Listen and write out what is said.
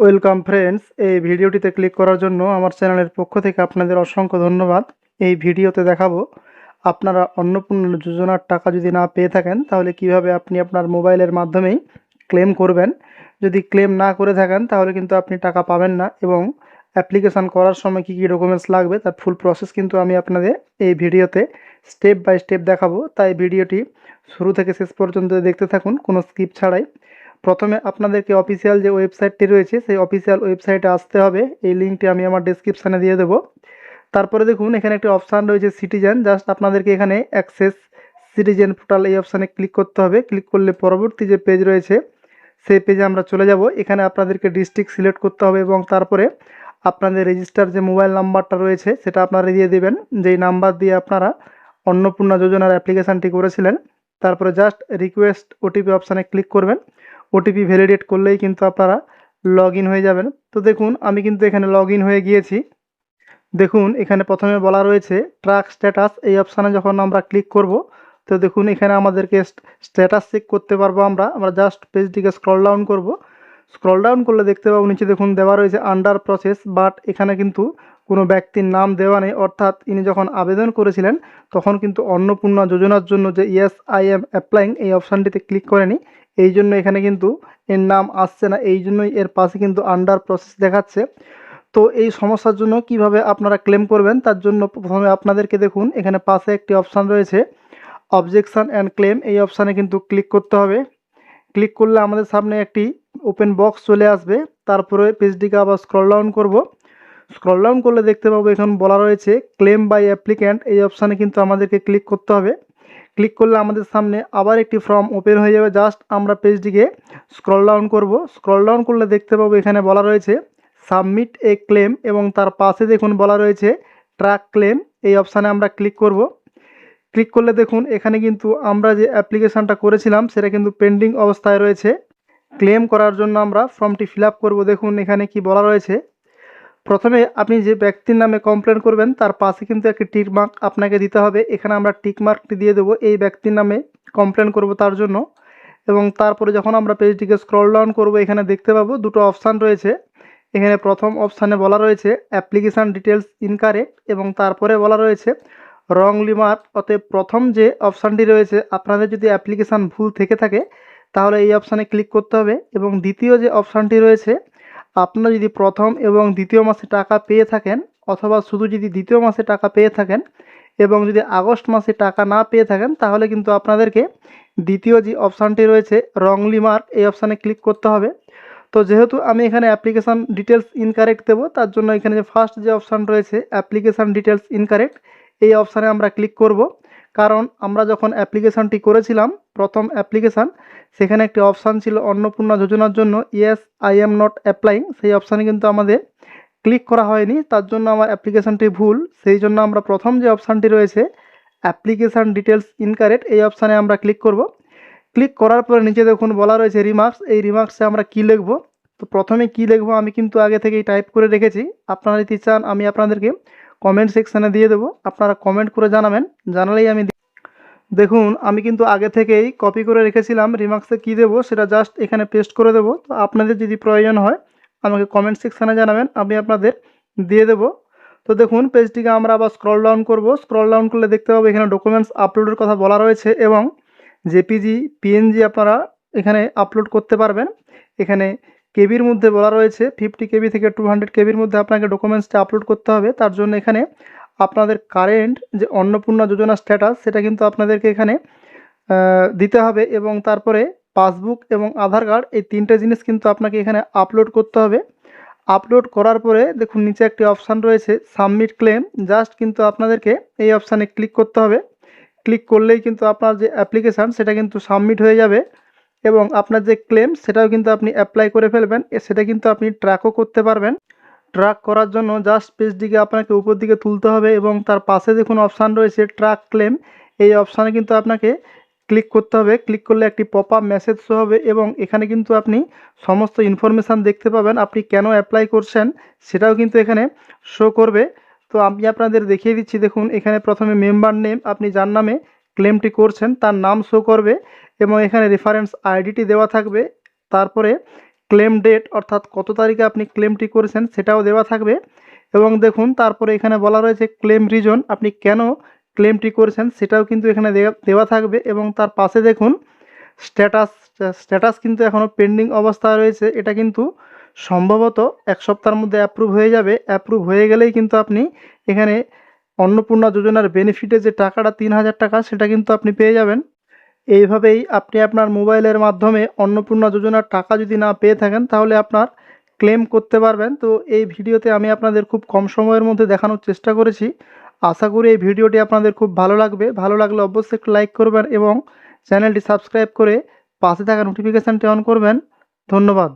Welcome friends, এই ভিডিওটিতে click করার জন্য আমার চ্যানেলের পক্ষ থেকে আপনাদের অসংখ্য ধন্যবাদ। এই ভিডিওতে দেখাবো আপনারা অন্নপূর্ণা যোজনার টাকা যদি না পেয়ে থাকেন তাহলে কিভাবে আপনি আপনার মোবাইলের মাধ্যমেই ক্লেম করবেন। যদি ক্লেম না করে থাকেন তাহলে কিন্তু আপনি টাকা পাবেন না, এবং অ্যাপ্লিকেশান করার সময় কী কী ডকুমেন্টস লাগবে তার ফুল প্রসেস কিন্তু আমি আপনাদের এই ভিডিওতে স্টেপ বাই স্টেপ দেখাবো। তাই ভিডিওটি শুরু থেকে শেষ পর্যন্ত দেখতে থাকুন কোনো স্কিপ ছাড়াই। প্রথমে আপনাদেরকে অফিসিয়াল যে ওয়েবসাইটটি রয়েছে সেই অফিসিয়াল ওয়েবসাইটে আসতে হবে। এই লিঙ্কটি আমি আমার ডেসক্রিপশানে দিয়ে দেবো। তারপরে দেখুন এখানে একটি অপশান রয়েছে সিটিজেন। জাস্ট আপনাদেরকে এখানে অ্যাক্সেস সিটিজেন পোর্টাল এই অপশানে ক্লিক করতে হবে। ক্লিক করলে পরবর্তী যে পেজ রয়েছে সেই পেজে আমরা চলে যাব। এখানে আপনাদেরকে ডিস্ট্রিক্ট সিলেক্ট করতে হবে এবং তারপরে আপনাদের রেজিস্টার যে মোবাইল নাম্বারটা রয়েছে সেটা আপনারা দিয়ে দেবেন, যেই নাম্বার দিয়ে আপনারা অন্নপূর্ণা যোজনার অ্যাপ্লিকেশানটি করেছিলেন। তারপরে জাস্ট রিকোয়েস্ট ওটিপি অপশানে ক্লিক করবেন। ওটিপি ভ্যালিডেট করলেই কিন্তু আপনারা লগ ইন হয়ে যাবেন। তো দেখুন আমি কিন্তু এখানে লগ ইন হয়ে গিয়েছি। দেখুন এখানে প্রথমে বলা রয়েছে ট্র্যাক স্ট্যাটাস। এই অপশানে যখন আমরা ক্লিক করব তো দেখুন এখানে আমাদেরকে স্ট্যাটাস চেক করতে পারবো। আমরা জাস্ট পেজটিকে স্ক্রল ডাউন করব। স্ক্রল ডাউন করলে দেখতে পাবো নিচে দেখুন দেওয়া রয়েছে আন্ডার প্রসেস, বাট এখানে কিন্তু কোনো ব্যক্তির নাম দেওয়া নেই। অর্থাৎ ইনি যখন আবেদন করেছিলেন তখন কিন্তু অন্নপূর্ণা যোজনার জন্য যে ইয়েস আই এম অ্যাপ্লাইং এই অপশানটিতে ক্লিক করেনি, এই জন্য এখানে কিন্তু এর নাম আসছে না। এই জন্যই এর পাশে কিন্তু আন্ডার প্রসেস দেখাচ্ছে। তো এই সমস্যার জন্য কিভাবে আপনারা ক্লেম করবেন তার জন্য প্রথমে আপনাদেরকে দেখুন এখানে পাশে একটি অপশান রয়েছে অবজেকশান অ্যান্ড ক্লেম। এই অপশানে কিন্তু ক্লিক করতে হবে। ক্লিক করলে আমাদের সামনে একটি ওপেন বক্স চলে আসবে। তারপরে পেজটিকে আবার স্ক্রল ডাউন করব। স্ক্রল ডাউন করলে দেখতে পাবো এখন বলা রয়েছে ক্লেম বাই অ্যাপ্লিক্যান্ট। এই অপশানে কিন্তু আমাদেরকে ক্লিক করতে হবে। ক্লিক করলে আমাদের সামনে আবার একটি ফর্ম ওপেন হয়ে যাবে। জাস্ট আমরা পেজটিকে স্ক্রল ডাউন করব। স্ক্রল ডাউন করলে দেখতে পাবো এখানে বলা রয়েছে সাবমিট এ ক্লেম, এবং তার পাশে দেখুন বলা রয়েছে ট্র্যাক ক্লেম। এই অপশানে আমরা ক্লিক করব। ক্লিক করলে দেখুন এখানে কিন্তু আমরা যে অ্যাপ্লিকেশানটা করেছিলাম সেটা কিন্তু পেন্ডিং অবস্থায় রয়েছে। ক্লেম করার জন্য আমরা ফর্মটি ফিল আপ করবো। দেখুন এখানে কি বলা রয়েছে, প্রথমে আপনি যে ব্যক্তির নামে কমপ্লেন করবেন তার পাশে কিন্তু একটি টিক মার্ক আপনাকে দিতে হবে। এখানে আমরা টিক মার্কটি দিয়ে দেবো এই ব্যক্তির নামে কমপ্লেন করব তার জন্য। এবং তারপরে যখন আমরা পেজটিকে স্ক্রল ডাউন করব এখানে দেখতে পাবো দুটো অপশান রয়েছে। এখানে প্রথম অপশানে বলা রয়েছে অ্যাপ্লিকেশান ডিটেলস ইনকারেক্ট, এবং তারপরে বলা রয়েছে রংলি মার্ক। অতএব প্রথম যে অপশানটি রয়েছে আপনাদের যদি অ্যাপ্লিকেশান ভুল থেকে থাকে তাহলে এই অপশানে ক্লিক করতে হবে। এবং দ্বিতীয় যে অপশানটি রয়েছে আপনারা যদি প্রথম এবং দ্বিতীয় মাসে টাকা পেয়ে থাকেন, অথবা শুধু যদি দ্বিতীয় মাসে টাকা পেয়ে থাকেন এবং যদি আগস্ট মাসে টাকা না পেয়ে থাকেন তাহলে কিন্তু আপনাদেরকে দ্বিতীয় যে অপশানটি রয়েছে রংলি মার্ক এই অপশানে ক্লিক করতে হবে। তো যেহেতু আমি এখানে অ্যাপ্লিকেশান ডিটেলস ইনকারেক্ট দেবো তার জন্য এখানে যে ফার্স্ট যে অপশান রয়েছে অ্যাপ্লিকেশান ডিটেলস ইনকারেক্ট এই অপশানে আমরা ক্লিক করব। কারণ আমরা যখন অ্যাপ্লিকেশানটি করেছিলাম প্রথম অ্যাপ্লিকেশান, সেখানে একটি অপশান ছিল অন্নপূর্ণা যোজনার জন্য yes I am not applying, সেই অপশানে কিন্তু আমাদের ক্লিক করা হয়নি। তার জন্য আমার অ্যাপ্লিকেশানটি ভুল। সেই জন্য আমরা প্রথম যে অপশানটি রয়েছে অ্যাপ্লিকেশান ডিটেলস ইনকারেক্ট এই অপশানে আমরা ক্লিক করব। ক্লিক করার পরে নিচে দেখুন বলা রয়েছে রিমার্কস। এই রিমার্কসে আমরা কী লিখব, তো প্রথমে কী লিখব আমি কিন্তু আগে থেকেই টাইপ করে রেখেছি। আপনারা যদি চান আমি আপনাদেরকে কমেন্ট সেকশানে দিয়ে দেবো, আপনারা কমেন্ট করে জানাবেন, জানালেই আমি দেখুন আমি কিন্তু আগে থেকেই কপি করে রেখেছিলাম। রিমার্কসে কী দেবো সেটা জাস্ট এখানে পেস্ট করে দেবো। তো আপনাদের যদি প্রয়োজন হয় আমাকে কমেন্ট সেকশানে জানাবেন, আমি আপনাদের দিয়ে দেবো। তো দেখুন পেজটিকে আমরা আবার স্ক্রল ডাউন করব। স্ক্রল ডাউন করলে দেখতে পাবো এখানে ডকুমেন্টস আপলোডের কথা বলা রয়েছে, এবং জেপিজি পিএনজি আপনারা এখানে আপলোড করতে পারবেন। এখানে কেবির মধ্যে বলা রয়েছে 50 কেবি থেকে 200 কেবির মধ্যে আপনাকে ডকুমেন্টসটা আপলোড করতে হবে। তার জন্য এখানে আপনাদের কারেন্ট যে অন্নপূর্ণা যোজনা স্ট্যাটাস সেটা কিন্তু আপনাদেরকে এখানে দিতে হবে, এবং তারপরে পাসবুক এবং আধার কার্ড এই তিনটে জিনিস কিন্তু আপনাকে এখানে আপলোড করতে হবে। আপলোড করার পরে দেখুন নিচে একটি অপশান রয়েছে সাবমিট ক্লেম। জাস্ট কিন্তু আপনাদেরকে এই অপশানে ক্লিক করতে হবে। ক্লিক করলেই কিন্তু আপনার যে অ্যাপ্লিকেশান সেটা কিন্তু সাবমিট হয়ে যাবে, এবং আপনার যে ক্লেম সেটাও কিন্তু আপনি অ্যাপ্লাই করে ফেলবেন। সেটা কিন্তু আপনি ট্র্যাকও করতে পারবেন। ট্র্যাক করার জন্য জাস্ট পেজটিকে আপনাকে উপর দিকে তুলতে হবে, এবং তার পাশে দেখুন অপশান রয়েছে ট্র্যাক ক্লেম। এই অপশানে কিন্তু আপনাকে ক্লিক করতে হবে। ক্লিক করলে একটি পপ আপ মেসেজ শো হবে, এবং এখানে কিন্তু আপনি সমস্ত ইনফরমেশান দেখতে পাবেন। আপনি কেন অ্যাপ্লাই করছেন সেটাও কিন্তু এখানে শো করবে। তো আমি আপনাদের দেখিয়ে দিচ্ছি। দেখুন এখানে প্রথমে মেম্বার নেম, আপনি যার নামে ক্লেমটি করছেন তার নাম শো করবে, এবং এখানে রেফারেন্স আইডিটি দেওয়া থাকবে। তারপরে ক্লেম ডেট অর্থাৎ কত তারিখে আপনি ক্লেমটি করেছেন সেটাও দেওয়া থাকবে। এবং দেখুন তারপরে এখানে বলা রয়েছে ক্লেম রিজন, আপনি কেন ক্লেমটি করেছেন সেটাও কিন্তু এখানে দেওয়া থাকবে। এবং তার পাশে দেখুন স্ট্যাটাস কিন্তু এখনও পেন্ডিং অবস্থায় রয়েছে। এটা কিন্তু সম্ভবত 1 সপ্তাহের মধ্যে অ্যাপ্রুভ হয়ে যাবে। অ্যাপ্রুভ হয়ে গেলেই কিন্তু আপনি এখানে অন্নপূর্ণা যোজনার বেনিফিটে যে টাকাটা 3000 টাকা সেটা কিন্তু আপনি পেয়ে যাবেন। এইভাবেই আপনি আপনার মোবাইলের মাধ্যমে অন্নপূর্ণা যোজনার টাকা যদি না পেয়ে থাকেন তাহলে আপনার ক্লেম করতে পারবেন। তো এই ভিডিওতে আমি আপনাদের খুব কম সময়ের মধ্যে দেখানোর চেষ্টা করেছি। আশা করি এই ভিডিওটি আপনাদের খুব ভালো লাগবে। ভালো লাগলে অবশ্যই একটু লাইক করবেন এবং চ্যানেলটি সাবস্ক্রাইব করে পাশে থাকা নোটিফিকেশানটি অন করবেন। ধন্যবাদ।